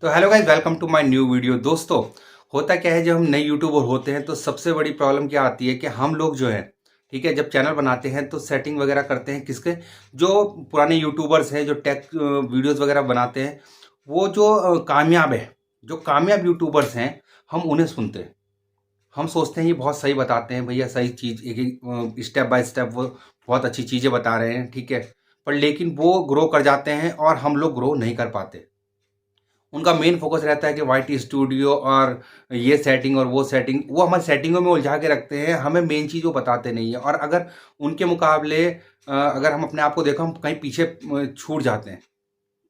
तो hello guys, welcome to my new video. दोस्तों, होता क्या है, जब हम नए यूट्यूबर होते हैं तो सबसे बड़ी प्रॉब्लम क्या आती है कि हम लोग जो है, ठीक है, जब चैनल बनाते हैं तो सेटिंग वगैरह करते हैं किसके, जो पुराने यूट्यूबर्स हैं जो टेक वीडियोस वगैरह बनाते हैं, वो जो कामयाब है, जो कामयाब यूट्यूबर्स हैं, हम उन्हें सुनते हैं। हम सोचते हैं ये बहुत सही बताते हैं भैया, सही चीज़ एक एक स्टेप बाय स्टेप वो बहुत अच्छी चीज़ें बता रहे हैं, ठीक है। पर लेकिन वो ग्रो कर जाते हैं और हम लोग ग्रो नहीं कर पाते। उनका मेन फोकस रहता है कि वाई टी स्टूडियो और ये सेटिंग और वो सेटिंग, वो हमारी सेटिंगों में उलझा के रखते हैं, हमें मेन चीज़ वो बताते नहीं है। और अगर उनके मुकाबले अगर हम अपने आप को देखो, हम कहीं पीछे छूट जाते हैं।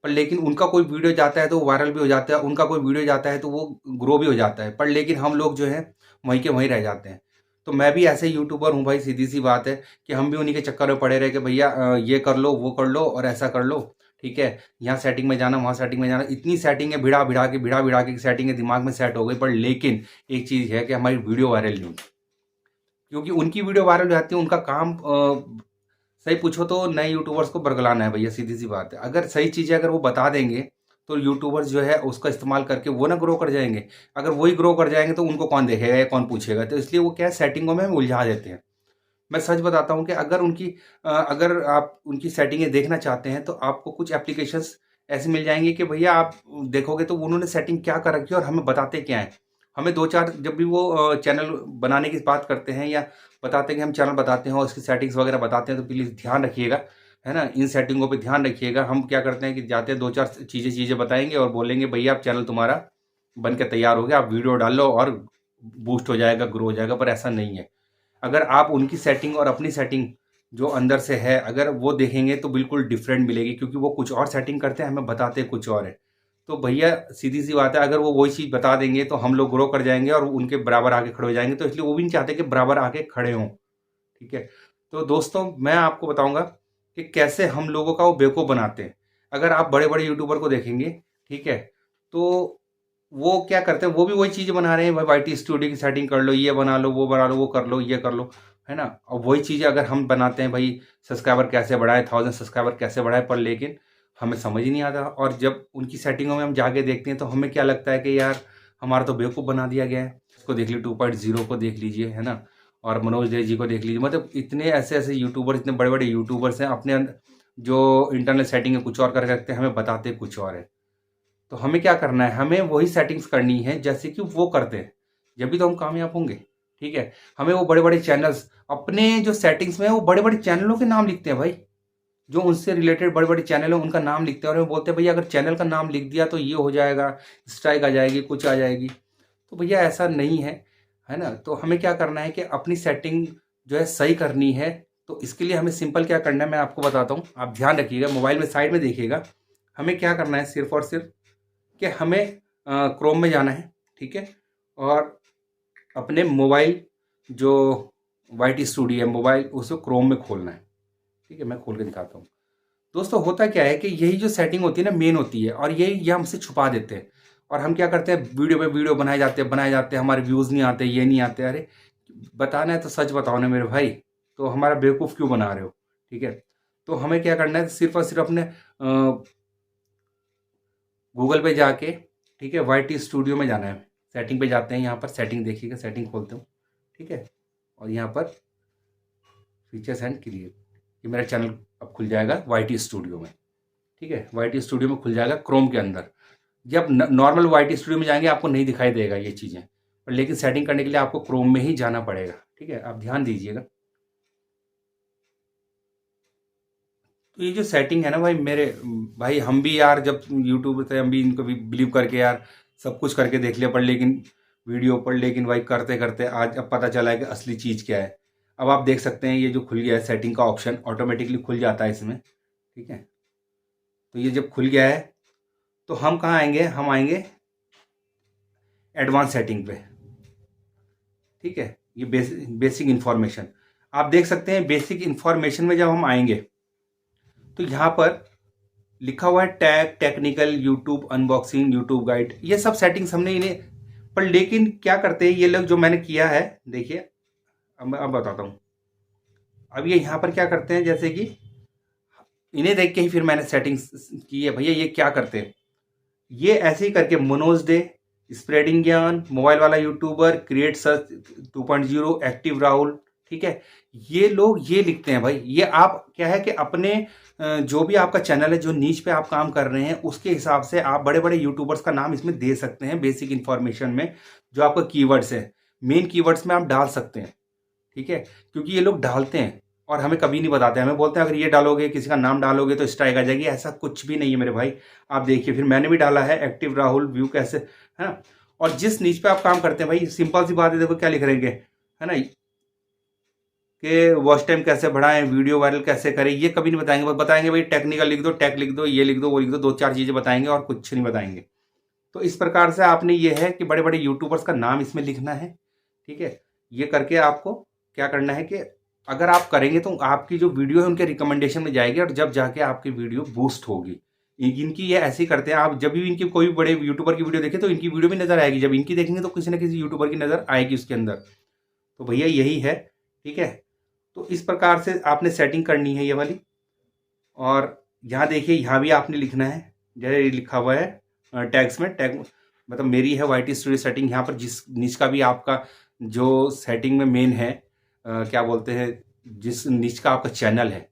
पर लेकिन उनका कोई वीडियो जाता है तो वो वायरल भी हो जाता है, उनका कोई वीडियो जाता है तो वो ग्रो भी हो जाता है, पर लेकिन हम लोग जो है वहीं के वहीं रह जाते हैं। तो मैं भी ऐसे यूट्यूबर हूँ भाई, सीधी सी बात है कि हम भी उन्हीं के चक्कर में पड़े रहे कि भैया ये कर लो, वो कर लो और ऐसा कर लो, ठीक है। यहाँ सेटिंग में जाना, वहाँ सेटिंग में जाना, इतनी सेटिंग है, भिड़ा भिड़ा के सेटिंग है, दिमाग में सेट हो गई। पर लेकिन एक चीज़ है कि हमारी वीडियो वायरल नहीं होती, क्योंकि उनकी वीडियो वायरल हो जाती है। उनका काम सही पूछो तो नए यूट्यूबर्स को बरगलाना है भैया, सीधी सी बात है। अगर सही चीज़ें अगर वो बता देंगे तो यूट्यूबर्स जो है उसका इस्तेमाल करके वो ना ग्रो कर जाएंगे। अगर वही ग्रो कर जाएंगे तो उनको कौन देखेगा या कौन पूछेगा। तो इसलिए वो क्या है, सेटिंगों में उलझा देते हैं। मैं सच बताता हूँ कि अगर अगर आप उनकी सेटिंगें देखना चाहते हैं तो आपको कुछ एप्लीकेशंस ऐसे मिल जाएंगे कि भैया आप देखोगे तो उन्होंने सेटिंग क्या कर रखी है और हमें बताते क्या है। हमें दो चार, जब भी वो चैनल बनाने की बात करते हैं या बताते हैं कि हम चैनल बताते हैं और उसकी सेटिंग्स वगैरह बताते हैं, तो प्लीज़ ध्यान रखिएगा, है ना, इन सेटिंगों पे ध्यान रखिएगा। हम क्या करते हैं कि जाते हैं, दो चार चीज़ें बताएंगे और बोलेंगे भैया आप चैनल तुम्हारा बन के तैयार हो गया, आप वीडियो डाल लो और बूस्ट हो जाएगा, ग्रो हो जाएगा। पर ऐसा नहीं है। अगर आप उनकी सेटिंग और अपनी सेटिंग जो अंदर से है, अगर वो देखेंगे तो बिल्कुल डिफरेंट मिलेगी, क्योंकि वो कुछ और सेटिंग करते हैं, हमें बताते कुछ और है। तो भैया सीधी सी बात है, अगर वो वही चीज़ बता देंगे तो हम लोग ग्रो कर जाएंगे और उनके बराबर आके खड़े हो जाएंगे। तो इसलिए वो भी नहीं चाहते कि बराबर आके खड़े हों, ठीक है। तो दोस्तों, मैं आपको बताऊंगा कि कैसे हम लोगों का वो बेवकूफ़ बनाते हैं। अगर आप बड़े बड़े यूट्यूबर को देखेंगे, ठीक है, तो वो क्या करते हैं, वो भी वही चीज़ बना रहे हैं भाई, वाई टी स्टूडियो की सेटिंग कर लो, ये बना लो, वो बना लो, वो कर लो, ये कर लो, है ना। और वही चीज़ें अगर हम बनाते हैं भाई, सब्सक्राइबर कैसे बढ़ाए, 1000 सब्सक्राइबर कैसे बढ़ाए, पर लेकिन हमें समझ ही नहीं आता। और जब उनकी सेटिंगों में हम जाके देखते हैं तो हमें क्या लगता है कि यार हमारा तो बेवकूफ़ बना दिया गया है। उसको देख लीजिए, 2.0 को देख लीजिए, है ना, और मनोज डे जी को देख लीजिए। मतलब इतने ऐसे ऐसे यूट्यूबर्स, इतने बड़े बड़े यूट्यूबर्स हैं, अपने जो इंटरनल सेटिंग है कुछ और कर रखते हैं, हमें बताते कुछ और है। तो हमें क्या करना है, हमें वही सेटिंग्स करनी है जैसे कि वो करते हैं, जब भी तो हम कामयाब होंगे, ठीक है। हमें वो बड़े बड़े चैनल्स, अपने जो सेटिंग्स में वो बड़े बड़े चैनलों के नाम लिखते हैं भाई, जो उनसे रिलेटेड बड़े बड़े चैनल है उनका नाम लिखते हैं और वो बोलते हैं भैया अगर चैनल का नाम लिख दिया तो ये हो जाएगा, स्ट्राइक आ जाएगी, कुछ आ जाएगी। तो भैया ऐसा नहीं है ना। तो हमें क्या करना है कि अपनी सेटिंग जो है सही करनी है। तो इसके लिए हमें सिंपल क्या करना है, मैं आपको बताता हूँ, आप ध्यान रखिएगा, मोबाइल में साइड में देखिएगा। हमें क्या करना है, सिर्फ और सिर्फ कि हमें क्रोम में जाना है, ठीक है, और अपने मोबाइल जो वाई टी स्टूडियो है मोबाइल, उसको क्रोम में खोलना है, ठीक है। मैं खोल के दिखाता हूँ। दोस्तों, होता क्या है कि यही जो सेटिंग होती है ना, मेन होती है, और ये हमसे छुपा देते हैं। और हम क्या करते हैं, वीडियो पे वीडियो बनाए जाते हैं, हमारे व्यूज़ नहीं आते, ये नहीं आते। अरे बताना है तो सच बताओ ना मेरे भाई, तो हमारा बेवकूफ़ क्यों बना रहे हो, ठीक है। तो हमें क्या करना है, सिर्फ और सिर्फ अपने गूगल पे जाके, ठीक है, वाई टी स्टूडियो में जाना है। सेटिंग पे जाते हैं, यहाँ पर सेटिंग देखिएगा, सेटिंग खोलते हूँ, ठीक है। और यहाँ पर फीचर्स एंड क्रिएट, ये मेरा चैनल अब खुल जाएगा वाई टी स्टूडियो में, ठीक है। वाई टी स्टूडियो में खुल जाएगा क्रोम के अंदर। जब नॉर्मल वाई टी स्टूडियो में जाएंगे आपको नहीं दिखाई देगा ये चीज़ें, पर लेकिन सेटिंग करने के लिए आपको क्रोम में ही जाना पड़ेगा, ठीक है। आप ध्यान दीजिएगा। तो ये जो सेटिंग है ना भाई, मेरे भाई, हम भी यार जब यूट्यूब पे हम भी इनको भी बिलीव करके यार सब कुछ करके देख लिया, पर लेकिन वीडियो, पर लेकिन भाई करते करते आज अब पता चला है कि असली चीज़ क्या है। अब आप देख सकते हैं, ये जो खुल गया है सेटिंग का ऑप्शन, ऑटोमेटिकली खुल जाता है इसमें, ठीक है। तो ये जब खुल गया है तो हम कहाँ आएंगे, हम आएंगे एडवांस सेटिंग पे, ठीक है। ये बेसिक इन्फॉर्मेशन, आप देख सकते हैं। बेसिक इन्फॉर्मेशन में जब हम आएंगे तो यहाँ पर लिखा हुआ है tag, technical, YouTube unboxing, YouTube guide, ये सब सेटिंग्स हमने इन्हें, पर लेकिन क्या करते हैं ये लोग, जो मैंने किया है देखिए, अब बताता हूँ। अब ये यहाँ पर क्या करते हैं, जैसे कि इन्हें देख के ही फिर मैंने सेटिंग्स की है। भैया ये क्या करते हैं, ये ऐसे ही करके मनोज डे, स्प्रेडिंग ज्ञान, मोबाइल वाला YouTuber, create search 2.0, active Rahul, ठीक है, ये लोग ये लिखते हैं भाई। ये आप क्या है कि अपने जो भी आपका चैनल है, जो नीच पे आप काम कर रहे हैं, उसके हिसाब से आप बड़े बड़े यूट्यूबर्स का नाम इसमें दे सकते हैं। बेसिक इन्फॉर्मेशन में जो आपका कीवर्ड्स है, मेन कीवर्ड्स में आप डाल सकते हैं, ठीक है, क्योंकि ये लोग डालते हैं और हमें कभी नहीं बताते। हमें बोलते हैं अगर ये डालोगे, किसी का नाम डालोगे तो स्ट्राइक आ जाएगी। ऐसा कुछ भी नहीं है मेरे भाई। आप देखिए, फिर मैंने भी डाला है एक्टिव राहुल, व्यू कैसे, है ना। और जिस नीच पे आप काम करते हैं भाई, सिंपल सी बात है, देखो क्या लिख रहेंगे, है ना, कि वॉच टाइम कैसे बढ़ाएं, वीडियो वायरल कैसे करें, ये कभी नहीं बताएंगे। बस बताएंगे भाई टेक्निकल लिख दो, टेक लिख दो, ये लिख दो, वो लिख दो, 2-4 चीजें बताएंगे और कुछ नहीं बताएंगे। तो इस प्रकार से आपने ये है कि बड़े बड़े यूट्यूबर्स का नाम इसमें लिखना है, ठीक है। ये करके आपको क्या करना है कि अगर आप करेंगे तो आपकी जो वीडियो है उनके रिकमेंडेशन में जाएगी और जब जाके आपकी वीडियो बूस्ट होगी। इनकी ये ऐसे ही करते हैं। आप जब भी इनकी कोई बड़े यूट्यूबर की वीडियो देखें तो इनकी वीडियो भी नजर आएगी, जब इनकी देखेंगे तो किसी ना किसी यूट्यूबर की नजर आएगी उसके अंदर। तो भैया यही है, ठीक है। तो इस प्रकार से आपने सेटिंग करनी है ये वाली। और यहाँ देखिए, यहाँ भी आपने लिखना है, जैसे लिखा हुआ है टैग्स में, टैग मतलब मेरी है YT स्टूडियो सेटिंग। यहाँ पर जिस निच का भी आपका जो सेटिंग में मेन है, क्या बोलते हैं, जिस निच का आपका चैनल है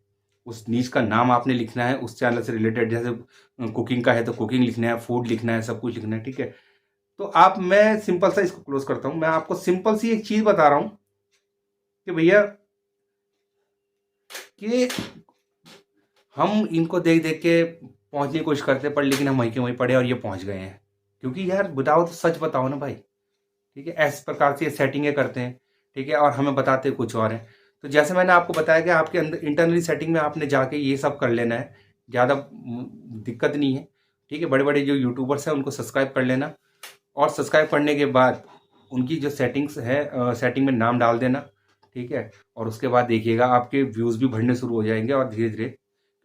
उस निच का नाम आपने लिखना है, उस चैनल से रिलेटेड। जैसे कुकिंग का है तो कुकिंग लिखना है, फूड लिखना है, सब कुछ लिखना है, ठीक है। तो आप, मैं सिंपल सा इसको क्लोज करता हूँ। मैं आपको सिंपल सी एक चीज बता रहा हूँ कि भैया कि हम इनको देख देख के पहुंचने की कोशिश करते पर, लेकिन हम वहीं के वहीं पड़े और ये पहुंच गए हैं। क्योंकि यार बताओ तो सच बताओ ना भाई, ठीक है। इस प्रकार से ये सेटिंगें करते हैं, ठीक है, और हमें बताते कुछ और हैं। तो जैसे मैंने आपको बताया कि आपके अंदर इंटरनली सेटिंग में आपने जाके ये सब कर लेना है, ज़्यादा दिक्कत नहीं है, ठीक है। बड़े बड़े जो यूट्यूबर्स हैं उनको सब्सक्राइब कर लेना, और सब्सक्राइब करने के बाद उनकी जो सेटिंग्स है, सेटिंग में नाम डाल देना, ठीक है। और उसके बाद देखिएगा आपके व्यूज़ भी बढ़ने शुरू हो जाएंगे, और धीरे धीरे,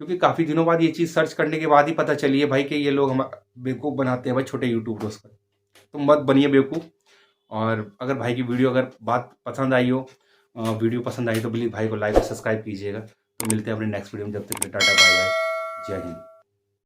क्योंकि काफ़ी दिनों बाद ये चीज़ सर्च करने के बाद ही पता चली है भाई कि ये लोग हम बेवकूफ़ बनाते हैं भाई, छोटे यूट्यूबर्स का। तो मत बनिए बेवकूफ़। और अगर भाई की वीडियो, अगर बात पसंद आई हो, वीडियो पसंद आई तो प्लीज़ भाई को लाइक और सब्सक्राइब कीजिएगा। तो मिलते हैं अपने नेक्स्ट वीडियो में, जब तक के लिए टाटा बाय बाय, जय हिंद।